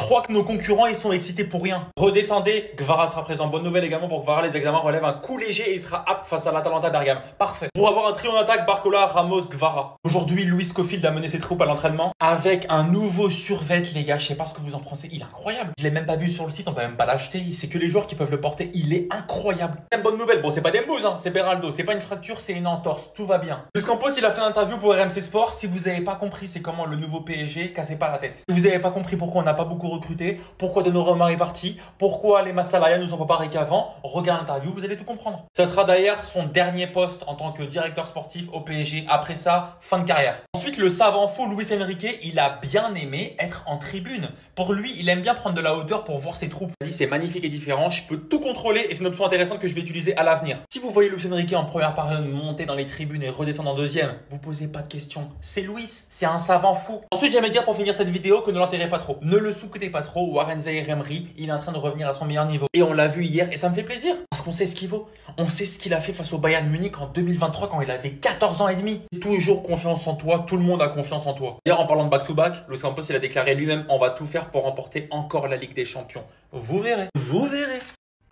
crois que nos concurrents ils sont excités pour rien. Redescendez, Gvara sera présent. Bonne nouvelle également pour Gvara, les examens relèvent un coup léger et il sera apte face à l'Atalanta Bergame. Parfait. Pour avoir un trio en attaque, Barcola, Ramos, Gvara. Aujourd'hui, Luis Scofield a mené ses troupes à l'entraînement avec un nouveau survêt, les gars. Je sais pas ce que vous en pensez, il est incroyable. Je l'ai même pas vu sur le site, on peut même pas l'acheter. C'est que les joueurs qui peuvent le porter, il est incroyable. Bonne nouvelle, bon c'est pas Dembouz, hein, c'est Beraldo, c'est pas une fracture, c'est une entorse, tout va bien. Luis Campos, il a fait une interview pour RMC Sport. Si vous avez pas compris c'est comment le nouveau PSG, cassez pas la tête. Si vous avez pas compris pourquoi on n'a pas beaucoup recruté, pourquoi Donnarumma est parti, pourquoi les Massalaya ne sont pas pareils qu'avant, regardez l'interview, vous allez tout comprendre. Ça sera d'ailleurs son dernier poste en tant que directeur sportif au PSG. Après ça, fin de carrière. Ensuite, le savant fou Luis Enrique, il a bien aimé être en tribune. Pour lui, il aime bien prendre de la hauteur pour voir ses troupes. Il a dit c'est magnifique et différent, je peux tout contrôler et c'est une option intéressante que je vais utiliser à l'avenir. Si vous voyez Luis Enrique en première période monter dans les tribunes et redescendre en deuxième, vous posez pas de questions. C'est Luis, c'est un savant fou. Ensuite, j'aimerais dire pour finir cette vidéo que ne l'enterrez pas trop. Ne le sous-cotez pas trop. Warren Zaïre-Emery, il est en train de revenir à son meilleur niveau. Et on l'a vu hier et ça me fait plaisir parce qu'on sait ce qu'il vaut. On sait ce qu'il a fait face au Bayern Munich en 2023 quand il avait 14 ans et demi. Toujours confiance en toi, tout le monde a confiance en toi. D'ailleurs, en parlant de back-to-back, Luis Campos il a déclaré lui-même on va tout faire pour remporter encore la Ligue des Champions. Vous verrez, vous verrez.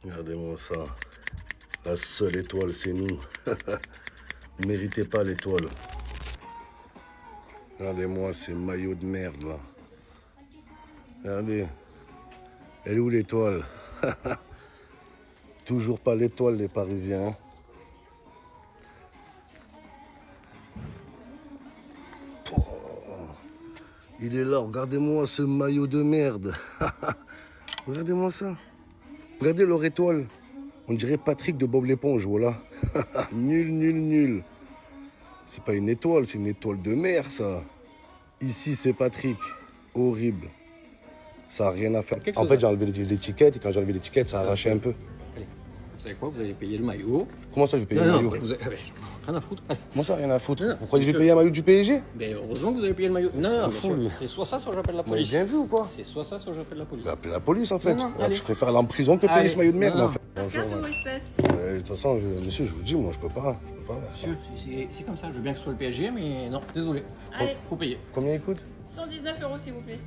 Regardez-moi ça. La seule étoile, c'est nous. Vous méritez pas l'étoile. Regardez-moi ces maillots de merde là. Regardez. Elle est où l'étoile? Toujours pas l'étoile les Parisiens. Oh, il est là, regardez-moi ce maillot de merde. Regardez-moi ça. Regardez leur étoile. On dirait Patrick de Bob l'éponge, voilà. Nul, nul, nul. C'est pas une étoile, c'est une étoile de mer, ça. Ici, c'est Patrick. Horrible. Ça n'a rien à faire. En fait, j'ai enlevé l'étiquette et quand j'ai enlevé l'étiquette, ça a arraché un peu. Allez, vous savez quoi? Vous allez payer le maillot. Comment ça, je vais payer le maillot? Vous avez... Rien à foutre. Allez. Comment ça, rien à foutre? Non, vous croyez que je vais payer un maillot du PSG? Mais heureusement que vous avez payé le maillot. Non, monsieur, c'est soit ça, soit j'appelle la police. Bien vu ou quoi? C'est soit ça, soit j'appelle la police. Bah, appelez la police, en fait. Non, Je préfère aller en prison que payer ce maillot de merde, en fait. Bonjour, espèce. De toute façon, monsieur, je vous dis, moi, je peux pas. Monsieur, c'est comme ça. Je veux bien que ce soit le PSG, mais non, désolé. Allez. Faut payer. Combien il coûte? 119 €, s'il vous plaît.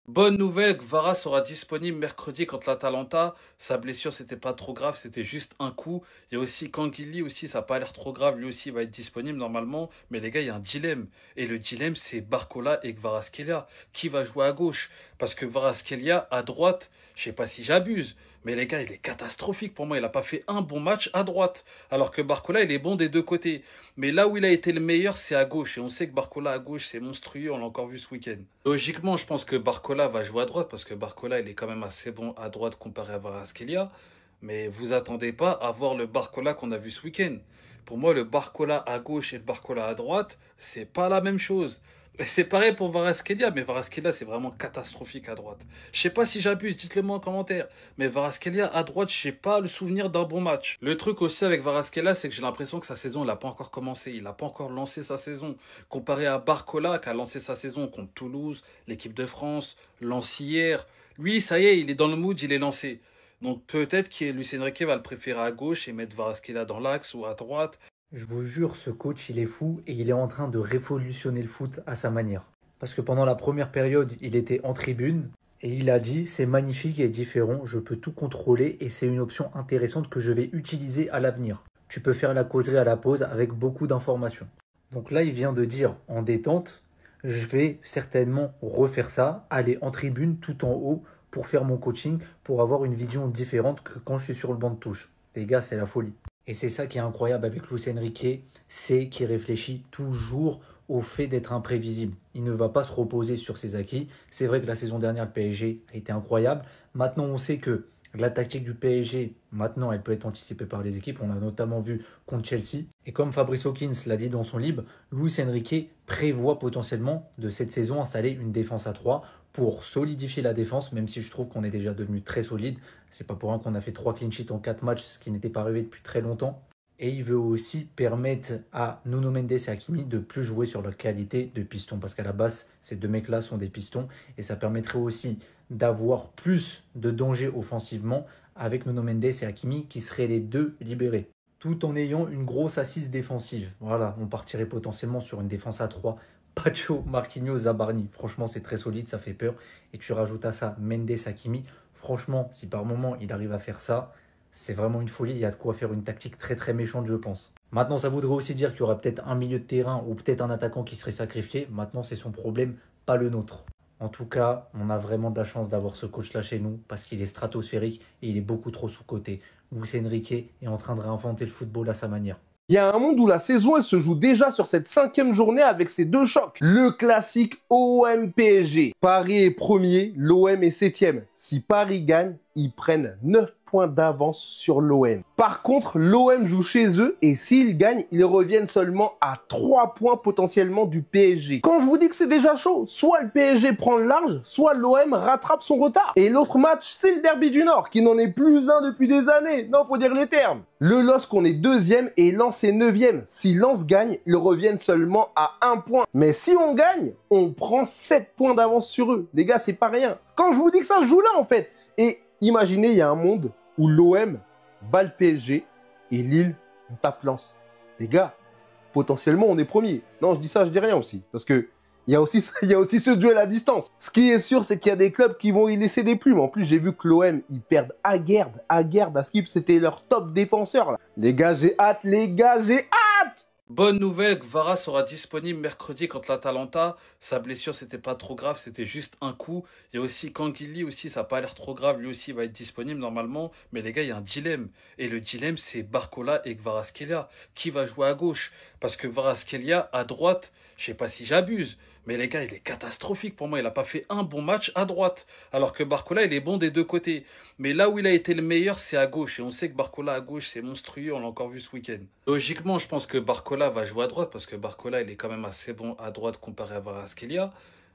Bonne nouvelle, Gvara sera disponible mercredi contre l'Atalanta. Sa blessure, c'était pas trop grave, c'était juste un coup. Il y a aussi Canguilhi aussi, ça n'a pas l'air trop grave. Lui aussi, il va être disponible normalement. Mais les gars, il y a un dilemme. Et le dilemme, c'est Barcola et Kvaratskhelia. Qui va jouer à gauche? Parce que Kvaratskhelia, à droite, je sais pas si j'abuse, mais les gars, il est catastrophique pour moi. Il n'a pas fait un bon match à droite. Alors que Barcola, il est bon des deux côtés. Mais là où il a été le meilleur, c'est à gauche. Et on sait que Barcola à gauche, c'est monstrueux. On l'a encore vu ce week-end. Logiquement, je pense que Barcola va jouer à droite. Parce que Barcola, il est quand même assez bon à droite comparé à Kvaratskhelia. Mais vous attendez pas à voir le Barcola qu'on a vu ce week-end. Pour moi, le Barcola à gauche et le Barcola à droite, c'est pas la même chose. C'est pareil pour Kvaratskhelia, mais Kvaratskhelia, c'est vraiment catastrophique à droite. Je sais pas si j'abuse, dites-le moi en commentaire. Mais Kvaratskhelia à droite, je sais pas le souvenir d'un bon match. Le truc aussi avec Kvaratskhelia, c'est que j'ai l'impression que sa saison, il n'a pas encore commencé. Il n'a pas encore lancé sa saison. Comparé à Barcola, qui a lancé sa saison contre Toulouse, l'équipe de France, Lens hier. Lui, ça y est, il est dans le mood, il est lancé. Donc peut-être que Luis Enrique va le préférer à gauche et mettre Kvaratskhelia dans l'axe ou à droite. Je vous jure, ce coach, il est fou et il est en train de révolutionner le foot à sa manière. Parce que pendant la première période, il était en tribune et il a dit « c'est magnifique et différent, je peux tout contrôler et c'est une option intéressante que je vais utiliser à l'avenir. Tu peux faire la causerie à la pause avec beaucoup d'informations. » Donc là, il vient de dire en détente « je vais certainement refaire ça, aller en tribune tout en haut pour faire mon coaching, pour avoir une vision différente que quand je suis sur le banc de touche. » Les gars, c'est la folie. Et c'est ça qui est incroyable avec Luis Enrique, c'est qu'il réfléchit toujours au fait d'être imprévisible. Il ne va pas se reposer sur ses acquis. C'est vrai que la saison dernière, le PSG a été incroyable. Maintenant, on sait que la tactique du PSG, maintenant, elle peut être anticipée par les équipes. On l'a notamment vu contre Chelsea. Et comme Fabrice Hawkins l'a dit dans son livre, Luis Enrique prévoit potentiellement de cette saison installer une défense à 3 pour solidifier la défense, même si je trouve qu'on est déjà devenu très solide. C'est pas pour rien qu'on a fait 3 clean sheets en 4 matchs, ce qui n'était pas arrivé depuis très longtemps. Et il veut aussi permettre à Nuno Mendes et Hakimi de plus jouer sur leur qualité de piston. Parce qu'à la base, ces deux mecs-là sont des pistons. Et ça permettrait aussi d'avoir plus de danger offensivement avec Nuno Mendes et Hakimi qui seraient les deux libérés. Tout en ayant une grosse assise défensive. Voilà, on partirait potentiellement sur une défense à 3 Pacho, Marquinhos, Zabarni. Franchement, c'est très solide, ça fait peur. Et tu rajoutes à ça Mendes, Hakimi. Franchement, si par moment il arrive à faire ça, c'est vraiment une folie. Il y a de quoi faire une tactique très très méchante, je pense. Maintenant, ça voudrait aussi dire qu'il y aura peut-être un milieu de terrain ou peut-être un attaquant qui serait sacrifié. Maintenant, c'est son problème, pas le nôtre. En tout cas, on a vraiment de la chance d'avoir ce coach-là chez nous parce qu'il est stratosphérique et il est beaucoup trop sous-coté. Luis Enrique est en train de réinventer le football à sa manière. Il y a un monde où la saison, elle se joue déjà sur cette 5e journée avec ces deux chocs. Le classique OM-PSG. Paris est premier, l'OM est 7e. Si Paris gagne, ils prennent 9 points d'avance sur l'OM. Par contre, l'OM joue chez eux et s'ils gagnent, ils reviennent seulement à 3 points potentiellement du PSG. Quand je vous dis que c'est déjà chaud, soit le PSG prend le large, soit l'OM rattrape son retard. Et l'autre match, c'est le Derby du Nord, qui n'en est plus un depuis des années. Non, faut dire les termes. Le LOSC, on est 2e et Lens est 9e. Si Lens gagne, ils reviennent seulement à 1 point. Mais si on gagne, on prend 7 points d'avance sur eux. Les gars, c'est pas rien. Quand je vous dis que ça se joue là, en fait. Et imaginez, il y a un monde où l'OM bat le PSG et Lille tape Lens. Les gars, potentiellement, on est premier. Non, je dis ça, je dis rien aussi. Parce que il y a aussi ce duel à distance. Ce qui est sûr, c'est qu'il y a des clubs qui vont y laisser des plumes. En plus, j'ai vu que l'OM, ils perdent Aguerd, à Skip, c'était leur top défenseur, là. Les gars, j'ai hâte, les gars, j'ai hâte! Bonne nouvelle, Kvara sera disponible mercredi contre l'Atalanta. Sa blessure, c'était pas trop grave, c'était juste un coup. Il y a aussi Canguilhi aussi, ça n'a pas l'air trop grave. Lui aussi va être disponible normalement. Mais les gars, il y a un dilemme. Et le dilemme, c'est Barcola et Kvaratskhelia. Qui va jouer à gauche? Parce que Kvaratskhelia, à droite, je sais pas si j'abuse, mais les gars, il est catastrophique pour moi. Il n'a pas fait un bon match à droite. Alors que Barcola, il est bon des deux côtés. Mais là où il a été le meilleur, c'est à gauche. Et on sait que Barcola à gauche, c'est monstrueux. On l'a encore vu ce week-end. Logiquement, je pense que Barcola va jouer à droite. Parce que Barcola, il est quand même assez bon à droite comparé à Kvaratskhelia.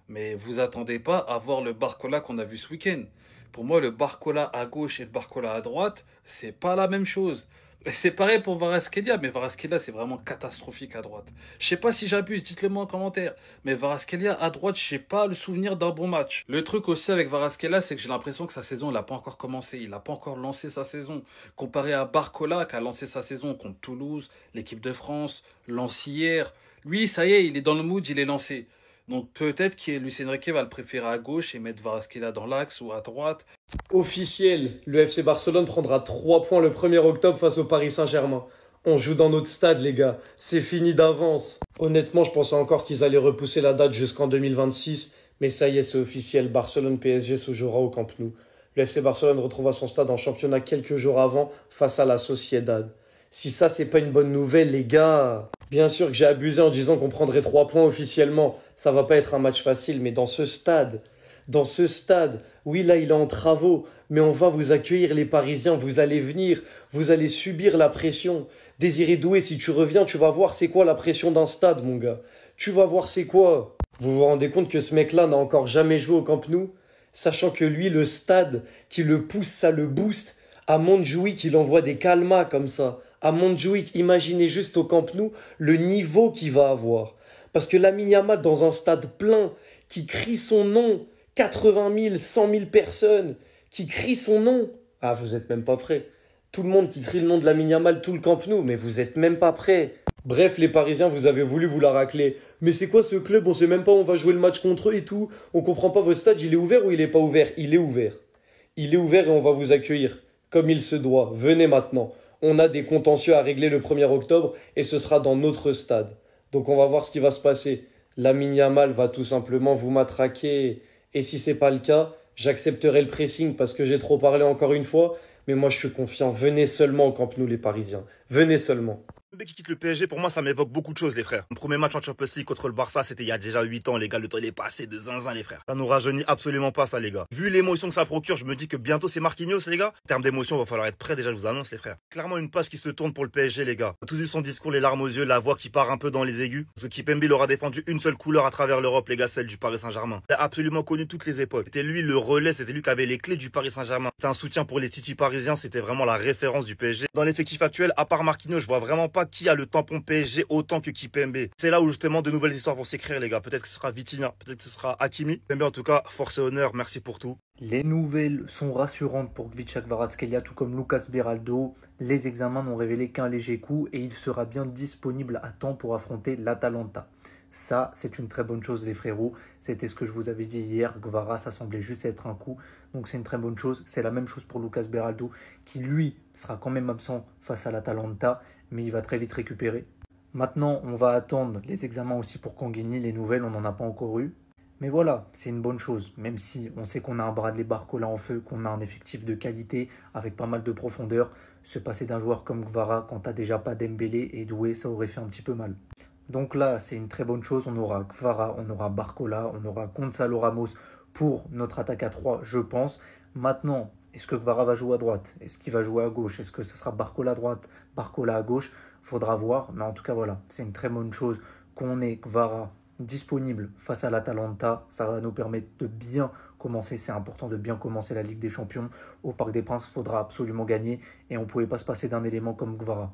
Mais vous attendez pas à voir le Barcola qu'on a vu ce week-end. Pour moi, le Barcola à gauche et le Barcola à droite, c'est pas la même chose. Et c'est pareil pour Kvaratskhelia, mais Kvaratskhelia, c'est vraiment catastrophique à droite. Je sais pas si j'abuse, dites-le moi en commentaire. Mais Kvaratskhelia à droite, je sais pas le souvenir d'un bon match. Le truc aussi avec Kvaratskhelia, c'est que j'ai l'impression que sa saison, elle n'a pas encore commencé. Il n'a pas encore lancé sa saison. Comparé à Barcola, qui a lancé sa saison contre Toulouse, l'équipe de France, Lens hier. Lui, ça y est, il est dans le mood, il est lancé. Donc peut-être que Luis Enrique va le préférer à gauche et mettre Kvaratskhelia dans l'axe ou à droite. Officiel, le FC Barcelone prendra 3 points le 1er octobre face au Paris Saint-Germain. On joue dans notre stade, les gars. C'est fini d'avance. Honnêtement, je pensais encore qu'ils allaient repousser la date jusqu'en 2026. Mais ça y est, c'est officiel. Barcelone-PSG se jouera au Camp Nou. Le FC Barcelone retrouvera son stade en championnat quelques jours avant face à la Sociedad. Si ça, c'est pas une bonne nouvelle, les gars. Bien sûr que j'ai abusé en disant qu'on prendrait 3 points officiellement. Ça va pas être un match facile, mais dans ce stade, oui, là, il est en travaux, mais on va vous accueillir, les Parisiens. Vous allez venir, vous allez subir la pression. Désiré Doué, si tu reviens, tu vas voir c'est quoi la pression d'un stade, mon gars. Tu vas voir c'est quoi. Vous vous rendez compte que ce mec-là n'a encore jamais joué au Camp Nou, sachant que lui, le stade qui le pousse, ça le booste. À Montjuïc, il envoie des calmas comme ça. À Montjuïc, imaginez juste au Camp Nou le niveau qu'il va avoir. Parce que Lamine Yamal, dans un stade plein, qui crie son nom, 80 000, 100 000 personnes, qui crient son nom. Ah, vous êtes même pas prêts. Tout le monde qui crie le nom de Lamine Yamal, tout le Camp Nou, mais vous êtes même pas prêts. Bref, les Parisiens, vous avez voulu vous la racler. Mais c'est quoi ce club? On sait même pas où on va jouer le match contre eux et tout. On comprend pas, votre stade, il est ouvert ou il est pas ouvert? Il est ouvert. Il est ouvert et on va vous accueillir. Comme il se doit. Venez maintenant. On a des contentieux à régler le 1er octobre et ce sera dans notre stade. Donc on va voir ce qui va se passer. Lamine Yamal va tout simplement vous matraquer. Et si c'est pas le cas, j'accepterai le pressing parce que j'ai trop parlé encore une fois. Mais moi je suis confiant. Venez seulement au Camp Nou les Parisiens. Venez seulement. Dès qu'il quitte le PSG, pour moi, ça m'évoque beaucoup de choses, les frères. Mon premier match en Champions League contre le Barça, c'était il y a déjà 8 ans, les gars. Le temps, il est passé de zinzin, les frères. Ça nous rajeunit absolument pas, ça, les gars. Vu l'émotion que ça procure, je me dis que bientôt, c'est Marquinhos, les gars. En termes d'émotion, il va falloir être prêt, déjà, je vous annonce, les frères. Clairement, une page qui se tourne pour le PSG, les gars. On a tous vu son discours, les larmes aux yeux, la voix qui part un peu dans les aigus. Parce que Kimpembe, il aura défendu une seule couleur à travers l'Europe, les gars, celle du Paris Saint-Germain. Il a absolument connu toutes les époques. C'était lui le relais, c'était lui qui avait les clés du Paris Saint-Germain. C'était un soutien pour les titis parisiens, c'était vraiment la référence du PSG. Dans l'effectif actuel, à part Marquinhos, je vois vraiment pas qui a le tampon PSG autant que Kimpembe. C'est là où justement de nouvelles histoires vont s'écrire, les gars. Peut-être que ce sera Vitinha, peut-être que ce sera Hakimi. Kimpembe, en tout cas, force et honneur, merci pour tout. Les nouvelles sont rassurantes pour Kvicha Kvaratskhelia, tout comme Lucas Beraldo. Les examens n'ont révélé qu'un léger coup et il sera bien disponible à temps pour affronter l'Atalanta. Ça, c'est une très bonne chose, les frérots. C'était ce que je vous avais dit hier. Kvara, ça semblait juste être un coup. Donc, c'est une très bonne chose. C'est la même chose pour Lucas Beraldo, qui, lui, sera quand même absent face à l'Atalanta, mais il va très vite récupérer. Maintenant, on va attendre les examens aussi pour Canguigny. Les nouvelles, on n'en a pas encore eu. Mais voilà, c'est une bonne chose, même si on sait qu'on a un Bradley Barcola en feu, qu'on a un effectif de qualité avec pas mal de profondeur. Se passer d'un joueur comme Kvara quand t'as déjà pas Dembélé et Doué, ça aurait fait un petit peu mal. Donc là, c'est une très bonne chose. On aura Kvara, on aura Barcola, on aura Gonzalo Ramos pour notre attaque à 3, je pense. Maintenant, est-ce que Kvara va jouer à droite? Est-ce qu'il va jouer à gauche? Est-ce que ça sera Barcola à droite, Barcola à gauche? Faudra voir, mais en tout cas, voilà, c'est une très bonne chose qu'on ait Kvara disponible face à l'Atalanta. Ça va nous permettre de bien commencer, c'est important de bien commencer la Ligue des Champions. Au Parc des Princes, il faudra absolument gagner et on ne pouvait pas se passer d'un élément comme Kvara.